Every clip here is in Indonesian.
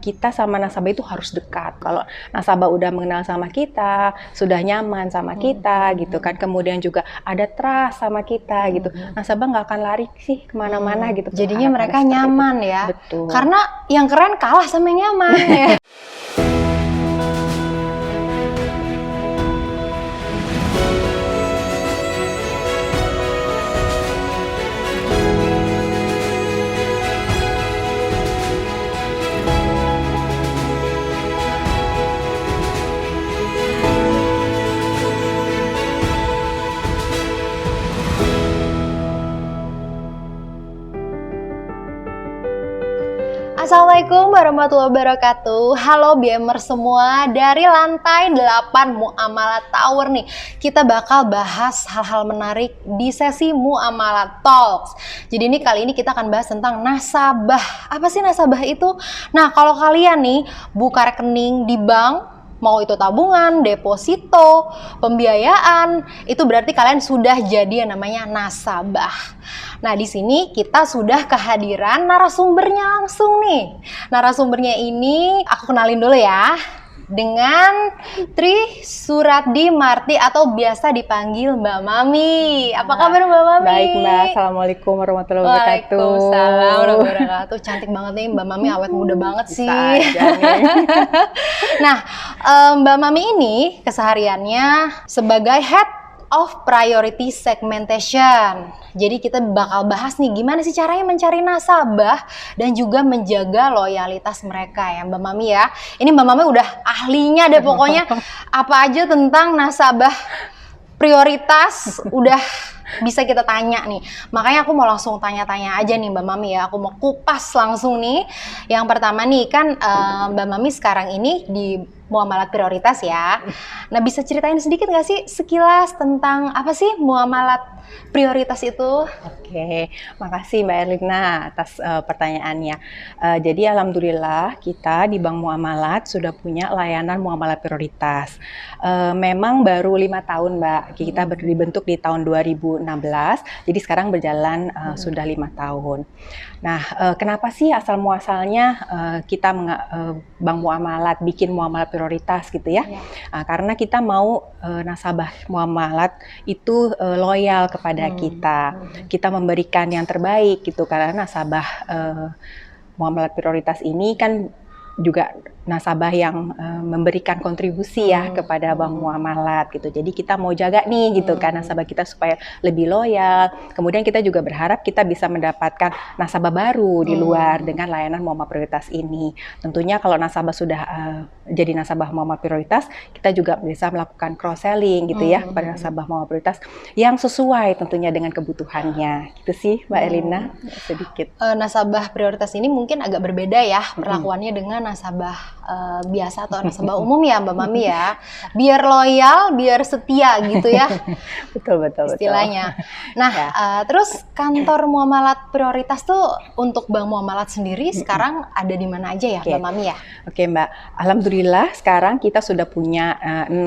kita sama nasabah itu harus dekat. Kalau nasabah udah mengenal sama kita, sudah nyaman sama kita gitu kan, kemudian juga ada trust sama kita gitu, nasabah nggak akan lari sih kemana-mana gitu. Jadinya mereka nyaman ya. Betul. Karena yang keren kalah sama yang nyaman ya. Assalamualaikum warahmatullahi wabarakatuh. Halo BMer semua, dari lantai 8 Muamalat Tower nih. Kita bakal bahas hal-hal menarik di sesi Muamalat Talks. Jadi kali ini kita akan bahas tentang nasabah. Apa sih nasabah itu? Nah, kalau kalian nih buka rekening di bank, mau itu tabungan, deposito, pembiayaan, itu berarti kalian sudah jadi yang namanya nasabah. Nah, di sini kita sudah kehadiran narasumbernya langsung nih. Narasumbernya ini aku kenalin dulu ya. Dengan Tri Suratdi Marti atau biasa dipanggil Mbak Mami. Apa kabar Mbak Mami? Baik Mbak, Assalamualaikum warahmatullahi wabarakatuh. Waalaikumsalam warahmatullahi wabarakatuh. Cantik banget nih Mbak Mami, awet muda banget sih. Bisa aja nih. Nah, Mbak Mami ini kesehariannya sebagai Head of Priority Segmentation. Jadi kita bakal bahas nih gimana sih caranya mencari nasabah dan juga menjaga loyalitas mereka ya Mbak Mami ya. Ini Mbak Mami udah ahlinya deh pokoknya, apa aja tentang nasabah prioritas udah bisa kita tanya nih. Makanya aku mau langsung tanya-tanya aja nih Mbak Mami ya. Aku mau kupas langsung nih. Yang pertama nih kan Mbak Mami sekarang ini di muamalat prioritas ya. Nah, bisa ceritain sedikit nggak sih sekilas tentang apa sih muamalat prioritas itu? Oke, makasih Mbak Erlina atas pertanyaannya. Jadi alhamdulillah kita di Bank Muamalat sudah punya layanan muamalat prioritas. Memang baru 5 tahun Mbak, kita dibentuk di tahun 2016, jadi sekarang berjalan sudah 5 tahun. Nah, kenapa sih asal muasalnya kita Bank Muamalat bikin muamalat prioritas gitu ya? Karena kita mau nasabah muamalat itu loyal kepada kita. Kita memberikan yang terbaik gitu, karena nasabah muamalat prioritas ini kan juga nasabah yang memberikan kontribusi ya kepada Bank Muamalat gitu. Jadi kita mau jaga nih gitu kan nasabah kita supaya lebih loyal. Kemudian kita juga berharap kita bisa mendapatkan nasabah baru di luar dengan layanan muamalat prioritas ini. Tentunya kalau nasabah sudah jadi nasabah muamalat prioritas, kita juga bisa melakukan cross selling gitu ya kepada nasabah muamalat prioritas yang sesuai tentunya dengan kebutuhannya. Gitu sih Mbak Erlina sedikit. Nasabah prioritas ini mungkin agak berbeda ya perlakuannya dengan nasabah biasa atau nasabah umum ya Mbak Mami ya. Biar loyal, biar setia gitu ya. Betul istilahnya. Nah, terus kantor muamalat prioritas tuh untuk Bank Muamalat sendiri sekarang ada di mana aja ya Mbak Mami ya? Oke Mbak, alhamdulillah sekarang kita sudah punya 6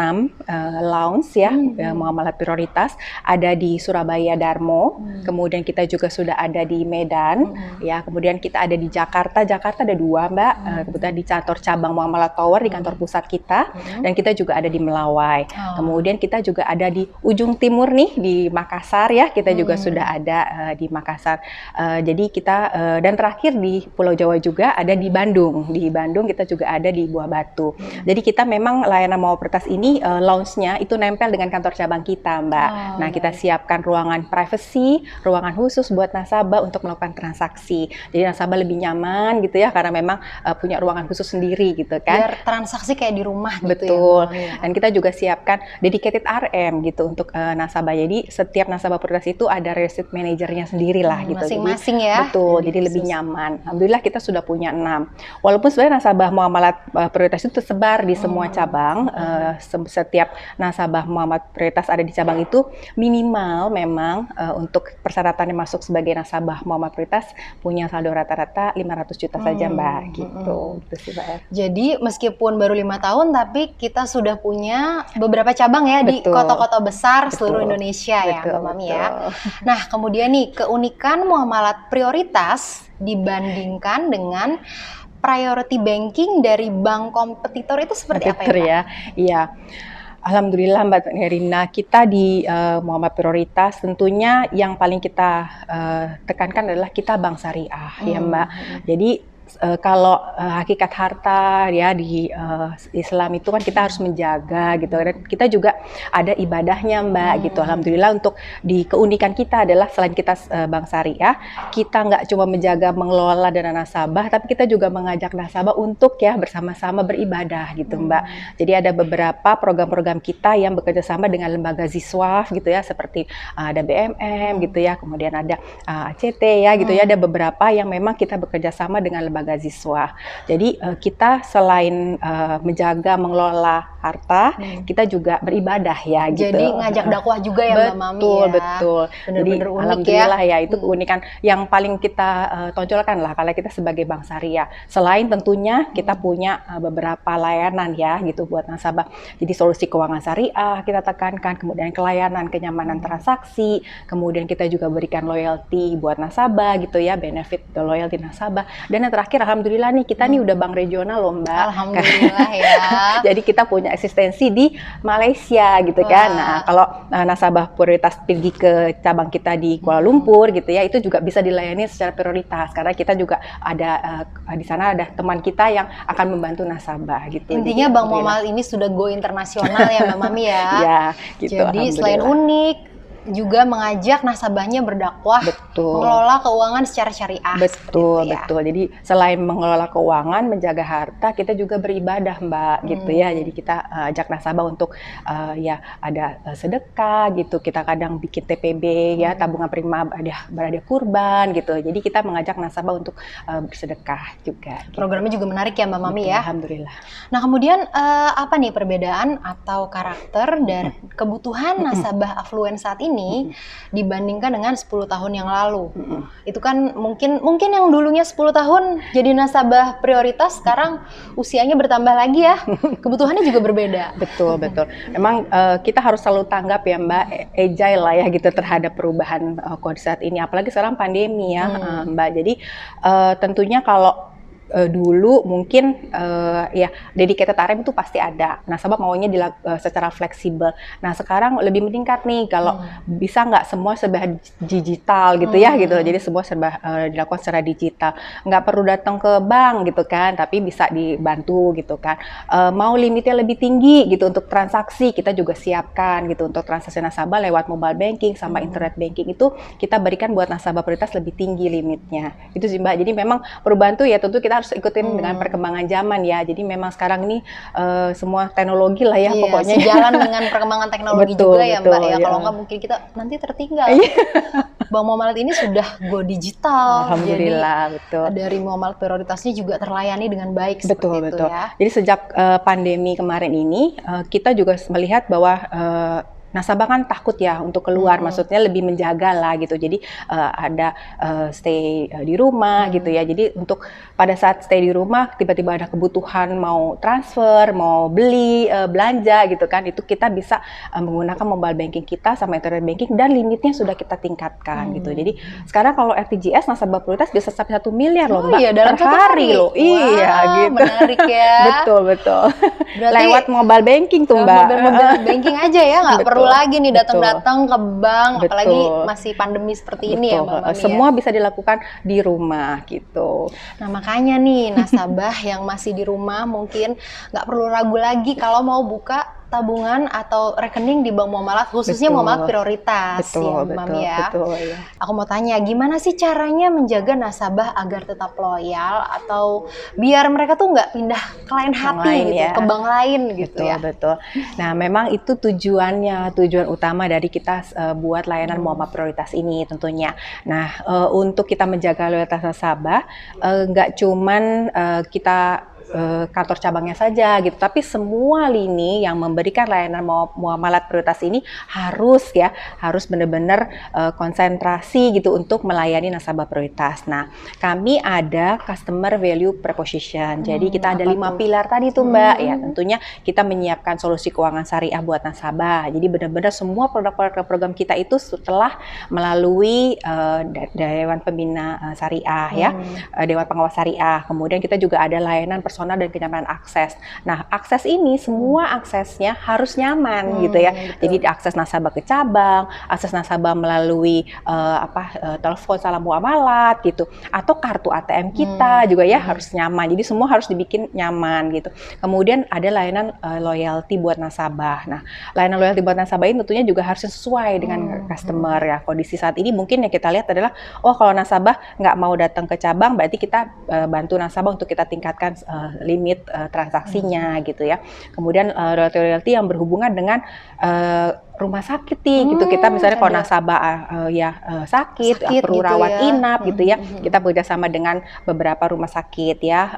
lounge ya muamalat prioritas. Ada di Surabaya Darmo, kemudian kita juga sudah ada di Medan, ya. Kemudian kita ada di Jakarta. Jakarta ada 2 Mbak, kebetulan di kantor cabang Muamalat Tower di kantor pusat kita, dan kita juga ada di Melawai. Kemudian kita juga ada di ujung timur nih di Makassar ya, kita juga sudah ada di Makassar. Jadi kita dan terakhir di Pulau Jawa juga ada di Bandung. Di Bandung kita juga ada di Buah Batu. Jadi kita memang layanan muamalat prioritas ini launch-nya itu nempel dengan kantor cabang kita Mbak. Nah, kita siapkan ruangan privacy, ruangan khusus buat nasabah untuk melakukan transaksi. Jadi nasabah lebih nyaman gitu ya, karena memang punya ruangan khusus sendiri gitu kan. Biar transaksi kayak di rumah gitu. Betul. Ya. Dan kita juga siapkan dedicated RM gitu untuk nasabah. Jadi setiap nasabah prioritas itu ada relationship manajernya sendiri lah gitu. Masing-masing ya. Betul. Jadi lebih nyaman. Alhamdulillah kita sudah punya 6. Walaupun sebenarnya nasabah muamalat prioritas itu tersebar di semua cabang. Setiap nasabah muamalat prioritas ada di cabang itu minimal memang untuk persyaratannya masuk sebagai nasabah muamalat prioritas punya saldo rata-rata 500 juta saja Mbak gitu. Gitu sih Mbak. Jadi meskipun baru 5 tahun tapi kita sudah punya beberapa cabang ya di kota-kota besar seluruh Indonesia ya Mbak Mami ya. Nah, kemudian nih keunikan muamalat prioritas dibandingkan dengan priority banking dari bank kompetitor itu seperti apa ya, Pak? Ya, iya. Alhamdulillah Mbak Herina, kita di Muamalah Prioritas tentunya yang paling kita tekankan adalah kita bank syariah ya Mbak. Jadi kalau hakikat harta ya di Islam itu kan kita harus menjaga gitu, dan kita juga ada ibadahnya Mbak gitu. Alhamdulillah untuk di keunikan kita adalah selain kita bank syariah, kita nggak cuma menjaga mengelola dana nasabah, tapi kita juga mengajak nasabah untuk ya bersama-sama beribadah gitu Mbak. Jadi ada beberapa program-program kita yang bekerja sama dengan lembaga Ziswaf gitu ya, seperti ada BMM gitu ya, kemudian ada ACT ya gitu ya, ada beberapa yang memang kita bekerja sama dengan lembaga Ziswaf. Jadi kita selain menjaga mengelola harta, kita juga beribadah ya gitu. Jadi ngajak dakwah juga ya Mbak Mami ya. Betul. Jadi alhamdulillah ya itu keunikan yang paling kita tonjolkan lah kalau kita sebagai bank syariah. Selain tentunya kita punya beberapa layanan ya gitu buat nasabah. Jadi solusi keuangan syariah kita tekankan, kemudian kelayanan kenyamanan transaksi, kemudian kita juga berikan loyalty buat nasabah gitu ya, benefit loyalty nasabah. Dan yang terakhir alhamdulillah nih kita nih udah bank regional loh Mbak. Alhamdulillah ya. Jadi kita punya eksistensi di Malaysia gitu kan. Nah kalau nasabah prioritas pergi ke cabang kita di Kuala Lumpur gitu ya, itu juga bisa dilayani secara prioritas karena kita juga ada di sana ada teman kita yang akan membantu nasabah gitu. Intinya Bank Muamalat ini sudah go internasional ya Mbak Mami ya. Ya gitu. Jadi selain unik, juga mengajak nasabahnya berdakwah, mengelola keuangan secara syariah. Betul, gitu ya. Betul. Jadi selain mengelola keuangan, menjaga harta, kita juga beribadah Mbak, gitu ya. Jadi kita ajak nasabah untuk ya ada sedekah gitu. Kita kadang bikin TPB ya, tabungan prima berhadiah kurban gitu. Jadi kita mengajak nasabah untuk bersedekah juga. Gitu. Programnya juga menarik ya Mbak Mami ya. Alhamdulillah. Nah kemudian apa nih perbedaan atau karakter dan kebutuhan nasabah affluent saat ini dibandingkan dengan 10 tahun yang lalu? Itu kan mungkin yang dulunya 10 tahun jadi nasabah prioritas, sekarang usianya bertambah lagi ya, kebutuhannya juga berbeda. Betul. Memang kita harus selalu tanggap ya Mbak, agile lah ya gitu terhadap perubahan kondisi saat ini, apalagi sekarang pandemi ya Mbak. Jadi tentunya kalau dulu mungkin ya dedicated RM itu pasti ada. Nasabah maunya secara fleksibel. Nah sekarang lebih meningkat nih kalau bisa nggak semua serba digital gitu ya gitu. Jadi semua serba dilakukan secara digital. Nggak perlu datang ke bank gitu kan, tapi bisa dibantu gitu kan. Mau limitnya lebih tinggi gitu untuk transaksi, kita juga siapkan gitu untuk transaksi nasabah lewat mobile banking sama internet banking itu kita berikan buat nasabah prioritas lebih tinggi limitnya. Itu sih Mbak. Jadi memang perubahan tuh ya tentu kita harus ikutin dengan perkembangan zaman ya. Jadi memang sekarang ini semua teknologi lah ya pokoknya. Sejalan dengan perkembangan teknologi juga ya Mbak ya. Kalau nggak mungkin kita nanti tertinggal. Bank Muamalat ini sudah go digital. Alhamdulillah, jadi, betul. Dari muamalat prioritasnya juga terlayani dengan baik. Betul. Itu ya. Jadi sejak pandemi kemarin ini kita juga melihat bahwa nasabah kan takut ya untuk keluar, maksudnya lebih menjaga lah gitu. Jadi ada stay di rumah gitu ya. Jadi untuk pada saat stay di rumah tiba-tiba ada kebutuhan mau transfer, mau beli, belanja gitu kan, itu kita bisa menggunakan mobile banking kita sama internet banking dan limitnya sudah kita tingkatkan gitu. Jadi sekarang kalau RTGS nasabah prioritas bisa sampai 1 miliar loh Mbak, iya, dalam per hari loh. Iya gitu. Menarik ya. Betul. Berarti lewat mobile banking tuh Mbak. Mobile banking aja ya, nggak perlu lagi nih datang-datang ke bank, apalagi masih pandemi seperti ini ya Mbak Mami. Semua bisa dilakukan di rumah gitu. Nah makanya nih nasabah yang masih di rumah mungkin nggak perlu ragu lagi kalau mau buka tabungan atau rekening di Bank Muamalat, khususnya Muamalat prioritas ya Mbak Mami ya. Aku mau tanya, gimana sih caranya menjaga nasabah agar tetap loyal atau biar mereka tuh nggak pindah ke lain hati gitu, ke bank lain gitu ya? Betul. Nah memang itu tujuan utama dari kita buat layanan Muamalat prioritas ini tentunya. Nah untuk kita menjaga loyalitas nasabah, nggak cuman kita kantor cabangnya saja gitu, tapi semua lini yang memberikan layanan muamalat prioritas ini harus benar-benar konsentrasi gitu untuk melayani nasabah prioritas. Nah, kami ada customer value proposition. Jadi kita ada 5 pilar tadi tuh Mbak. Ya, tentunya kita menyiapkan solusi keuangan syariah buat nasabah. Jadi benar-benar semua produk-produk program kita itu setelah melalui Dewan Pembina Syariah ya, Dewan Pengawas Syariah. Kemudian kita juga ada layanan personal dan kenyamanan akses. Nah, akses ini semua aksesnya harus nyaman gitu ya. Betul. Jadi akses nasabah ke cabang, akses nasabah melalui telepon salam muamalat gitu, atau kartu ATM kita juga ya harus nyaman. Jadi semua harus dibikin nyaman gitu. Kemudian ada layanan loyalty buat nasabah. Nah, layanan loyalty buat nasabah ini tentunya juga harus sesuai dengan customer ya. Kondisi saat ini mungkin yang kita lihat adalah, kalau nasabah nggak mau datang ke cabang, berarti kita bantu nasabah untuk kita tingkatkan limit transaksinya gitu ya. Kemudian loyalty yang berhubungan dengan rumah sakit nih gitu. Kita misalnya kalau nasabah sakit perlu gitu rawat ya. inap gitu ya. Kita bekerjasama dengan beberapa rumah sakit ya,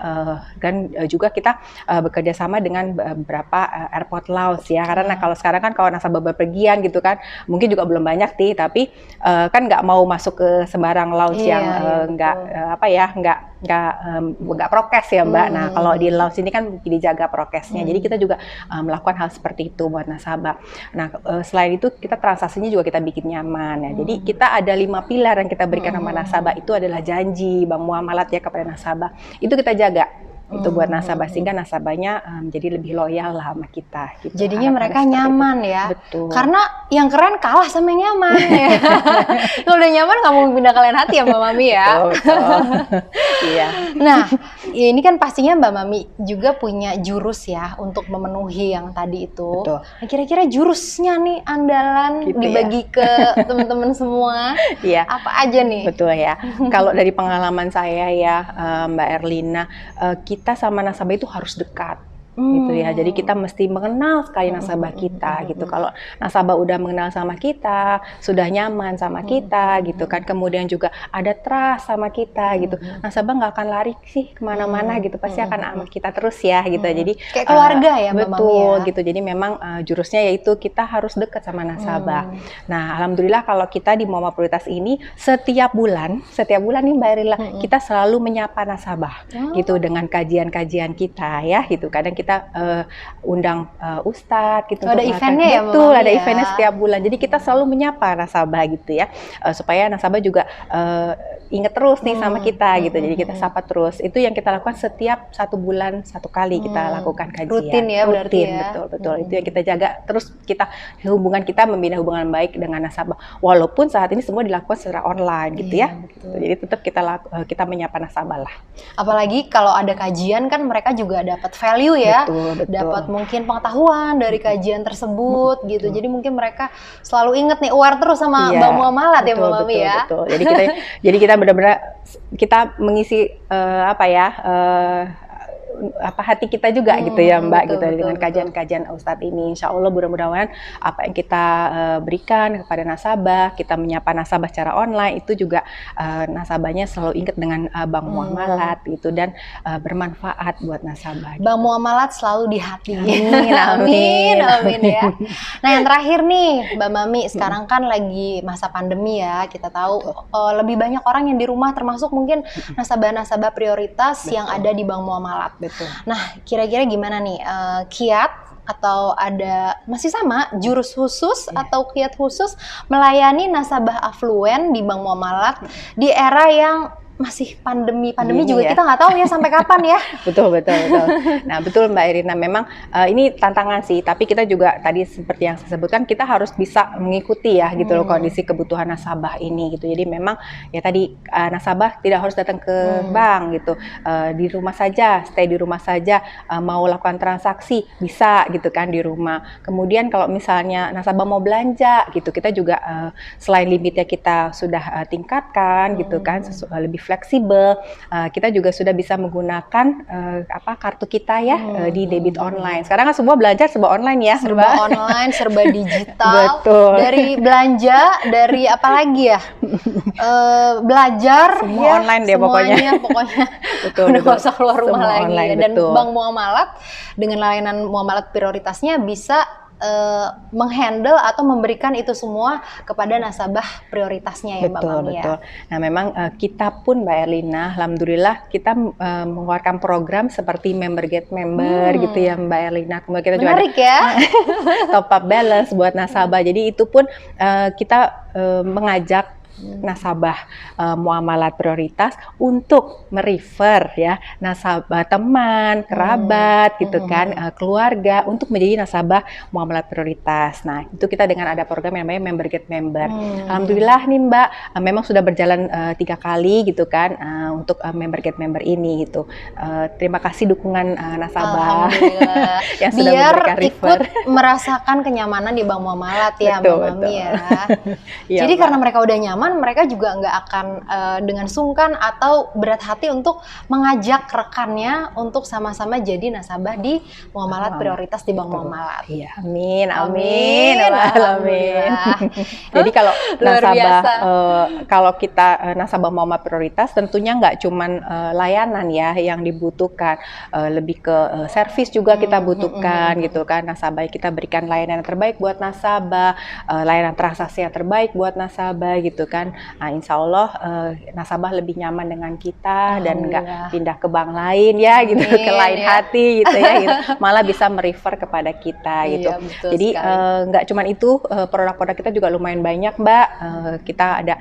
dan juga kita bekerjasama dengan beberapa airport lounge ya. Karena kalau sekarang kan kalau nasabah bepergian gitu kan, mungkin juga belum banyak nih, tapi kan nggak mau masuk ke sembarang lounge yang nggak prokes ya Mbak. Nah, kalau di lounge ini kan dijaga prokesnya. Jadi kita juga melakukan hal seperti itu buat nasabah. Nah, selain itu kita transaksinya juga kita bikin nyaman ya. Jadi kita ada 5 pilar yang kita berikan sama nasabah. Itu adalah janji bank muamalat ya kepada nasabah. Itu kita jaga. Itu buat nasabah, sehingga nasabahnya jadi lebih loyal lah sama kita gitu. Jadinya mereka nyaman itu. Ya. Betul. Karena yang keren kalah sama yang nyaman ya. Kalau udah nyaman nggak mau pindah kalian hati ya Mbak Mami ya. Betul. Iya. Nah, ini kan pastinya Mbak Mami juga punya jurus ya untuk memenuhi yang tadi itu. Betul. Nah, kira-kira jurusnya nih andalan gitu dibagi ke teman-teman semua. Iya. Apa aja nih? Betul ya. Kalau dari pengalaman saya ya Mbak Erlina, kita sama nasabah itu harus dekat. Gitu ya. Jadi kita mesti mengenal sekali nasabah kita gitu. Kalau nasabah udah mengenal sama kita, sudah nyaman sama kita gitu kan, kemudian juga ada trust sama kita gitu. Nasabah nggak akan lari sih kemana-mana gitu, pasti akan sama kita terus ya gitu. Jadi kayak keluarga ya Mbak Mami betul ya? Gitu. Jadi memang jurusnya yaitu kita harus dekat sama nasabah. Nah, alhamdulillah kalau kita di Muamalah Prioritas ini setiap bulan nih Mbak Erila, kita selalu menyapa nasabah gitu dengan kajian-kajian kita ya gitu. Kadang kita undang ustadz gitu. Ada eventnya ya Mbak Mami? Betul, ada eventnya setiap bulan. Jadi kita selalu menyapa nasabah gitu ya, supaya nasabah juga inget terus nih sama kita gitu. Jadi kita sapa terus. Itu yang kita lakukan setiap 1 bulan 1 kali kita lakukan kajian. Rutin ya berarti ya? Betul. Itu yang kita jaga. Terus membina hubungan baik dengan nasabah. Walaupun saat ini semua dilakukan secara online gitu ya. Betul. Jadi tetap kita menyapa nasabah lah. Apalagi kalau ada kajian kan mereka juga dapat value ya. Betul. Dapat mungkin pengetahuan dari kajian tersebut gitu. Jadi mungkin mereka selalu inget nih, aware terus sama Bank Muamalat ya Mbak Mami ya. Betul. Jadi kita benar-benar kita mengisi hati kita juga gitu ya Mbak, gitu dengan kajian-kajian Ustadz ini. Insya Allah mudah-mudahan apa yang kita berikan kepada nasabah, kita menyapa nasabah secara online, itu juga nasabahnya selalu ingat dengan Bank Muamalat gitu, dan bermanfaat buat nasabah. Bank Muamalat selalu di hati. Amin. Amin ya. Nah, yang terakhir nih Mbak Mami, sekarang kan lagi masa pandemi ya, kita tahu lebih banyak orang yang di rumah, termasuk mungkin nasabah-nasabah prioritas yang ada di Bank Muamalat. Betul. Nah, kira-kira gimana nih kiat atau ada masih sama jurus khusus atau kiat khusus melayani nasabah affluent di Bank Muamalat di era yang masih pandemi juga ya? Kita nggak tahu ya sampai kapan ya. Betul. Nah, betul Mbak Irina, memang ini tantangan sih, tapi kita juga tadi seperti yang saya sebutkan, kita harus bisa mengikuti ya gitu loh kondisi kebutuhan nasabah ini gitu. Jadi memang ya tadi nasabah tidak harus datang ke bank gitu. Di rumah saja, stay di rumah saja, mau lakukan transaksi bisa gitu kan di rumah. Kemudian kalau misalnya nasabah mau belanja gitu, kita juga selain limitnya kita sudah tingkatkan gitu kan, lebih fleksibel. Kita juga sudah bisa menggunakan kartu kita ya di debit online. Sekarang kan semua belajar serba online ya, serba Mbak. online, serba digital. Betul. Dari belanja, dari apa lagi ya? Belajar semua ya, online deh pokoknya. Betul, Udah nggak usah keluar rumah semua lagi. online, Dan betul. Bank Muamalat dengan layanan muamalat prioritasnya bisa menghandle atau memberikan itu semua kepada nasabah prioritasnya ya Mbak Mami ya. Betul. Nah memang kita pun Mbak Erlina, alhamdulillah kita mengeluarkan program seperti member get member gitu ya Mbak Erlina. Kemudian kita menarik juga ada, ya. top up balance buat nasabah. Jadi itu pun kita mengajak nasabah muamalat prioritas untuk merefer ya nasabah teman, kerabat gitu kan, keluarga untuk menjadi nasabah muamalat prioritas. Nah, itu kita dengan ada program yang namanya member get member. Alhamdulillah nih Mbak, memang sudah berjalan 3 kali gitu kan untuk member get member ini gitu. Terima kasih dukungan nasabah yang sudah memberikan refer. Ikut merasakan kenyamanan di Bank Muamalat ya Mbak Mami ya. Ya, jadi Mbak, karena mereka udah nyaman, mereka juga nggak akan dengan sungkan atau berat hati untuk mengajak rekannya untuk sama-sama jadi nasabah di muamalat prioritas di Bank Muamalat. Iya, amin. Jadi kalau Luar nasabah, biasa. kalau kita nasabah muamalat prioritas, tentunya nggak cuman layanan ya yang dibutuhkan, lebih ke servis juga kita butuhkan gitu kan. Nasabah kita berikan layanan yang terbaik buat nasabah, layanan transaksi yang terbaik buat nasabah gitu kan. Nah, insya Allah nasabah lebih nyaman dengan kita dan nggak pindah ke bank lain ya gitu, ke lain hati gitu ya gitu. Malah bisa merefer kepada kita gitu. Jadi nggak cuman itu, produk-produk kita juga lumayan banyak Mbak. Kita ada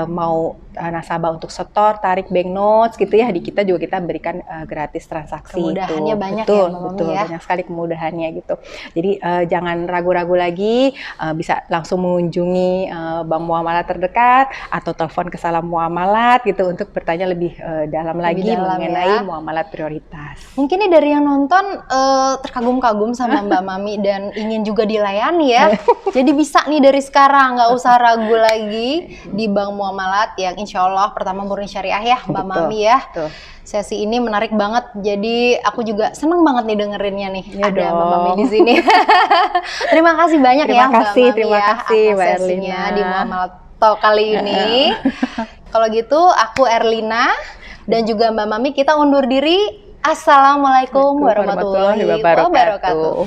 mau nasabah untuk setor, tarik bank notes gitu ya, di kita juga kita berikan gratis transaksi. Kemudahannya itu. banyak betul, ya Mbak Mami betul, ya. Banyak sekali kemudahannya gitu. Jadi jangan ragu-ragu lagi, bisa langsung mengunjungi bank muamalat terdekat atau telepon ke Salam Muamalat gitu untuk bertanya lebih dalam lagi mengenai muamalat prioritas. Mungkin nih dari yang nonton terkagum-kagum sama Mbak Mami dan ingin juga dilayani ya. Jadi bisa nih dari sekarang, nggak usah ragu lagi di Bank Muamalat yang insya Allah pertama murni syariah ya Mbak Mami ya. Betul. Sesi ini menarik banget, jadi aku juga seneng banget nih dengerinnya nih. Ya ada dong. Mbak Mami di sini. Terima kasih banyak Terima ya Mbak kasih, Mami terima ya kasih, atas Mbak sesinya Erlina. di Muamalat Talk kali ini. Kalau gitu aku Erlina dan juga Mbak Mami kita undur diri. Assalamualaikum warahmatullahi wabarakatuh.